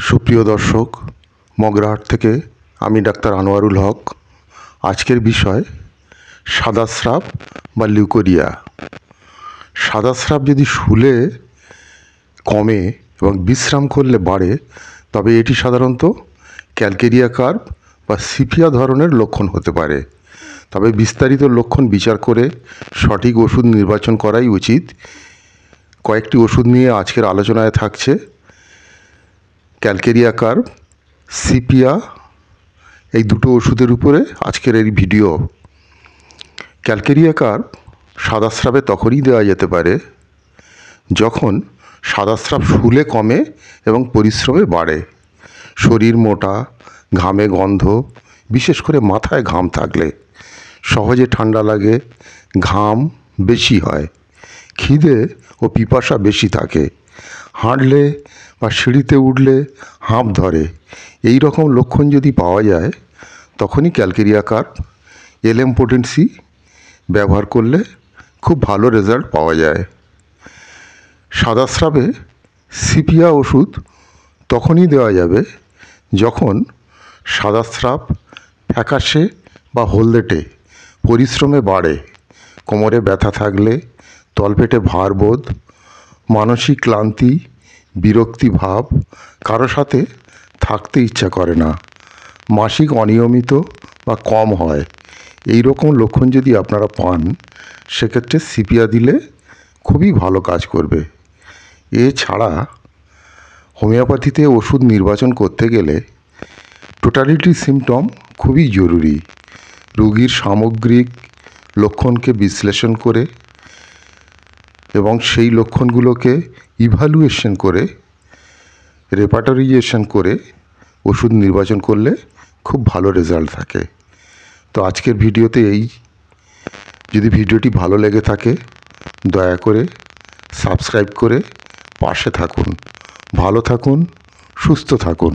সুপ্রিয় দর্শক, মগরাহাট থেকে আমি ডাক্তার আনোয়ারুল হক। আজকের বিষয় সাদা স্রাব বা লিউকোরিয়া। সাদা স্রাব যদি শুলে কমে এবং বিশ্রাম করলে বাড়ে, তবে এটি সাধারণত ক্যালকেরিয়া কার্ভ বা সিপিয়া ধরনের লক্ষণ হতে পারে। তবে বিস্তারিত লক্ষণ বিচার করে সঠিক ওষুধ নির্বাচন করাই উচিত। কয়েকটি ওষুধ নিয়ে আজকের আলোচনায় থাকছে ক্যালকেরিয়া কার্ভ, সিপিয়া, এই দুটো ওষুধের উপরে আজকের এই ভিডিও। ক্যালকেরিয়া কার্ভ সাদা স্রাবে তখনই দেওয়া যেতে পারে যখন সাদা স্রাব শুলে কমে এবং পরিশ্রমে বাড়ে। শরীর মোটা, ঘামে গন্ধ, বিশেষ করে মাথায় ঘাম থাকলে, সহজে ঠান্ডা লাগে, ঘাম বেশি হয়, খিদে ও পিপাসা বেশি থাকে, হাঁটলে বা সিঁড়িতে উঠলে হাঁপ ধরে, এই রকম লক্ষণ যদি পাওয়া যায় তখনই ক্যালকেরিয়া কার্ভ এলএম পোটেন্সি ব্যবহার করলে খুব ভালো রেজাল্ট পাওয়া যায়। সাদা স্রাবে সিপিয়া ওষুধ তখনই দেওয়া যাবে যখন সাদা স্রাব ফ্যাকাশে বা হলদেটে, পরিশ্রমে বাড়ে, কোমরে ব্যথা থাকলে, তলপেটে ভারবোধ, মানসিক ক্লান্তি, বিরক্তি ভাব, কারো সাথে থাকতে ইচ্ছা করে না, মাসিক অনিয়মিত বা কম হয়, এই রকম লক্ষণ যদি আপনারা পান, সেক্ষেত্রে সিপিয়া দিলে খুবই ভালো কাজ করবে। এছাড়া হোমিওপ্যাথিতে ওষুধ নির্বাচন করতে গেলে টোটালিটি সিমটম খুবই জরুরি। রোগীর সামগ্রিক লক্ষণকে বিশ্লেষণ করে এবং সেই লক্ষণগুলোকে ইভ্যালুয়েশন করে, রেপার্টরিজেশন করে ওষুধ নির্বাচন করলে খুব ভালো রেজাল্ট থাকে। তো আজকের ভিডিওতে যদি ভিডিওটি ভালো লেগে থাকে দয়া করে সাবস্ক্রাইব করে পাশে থাকুন। ভালো থাকুন, সুস্থ থাকুন।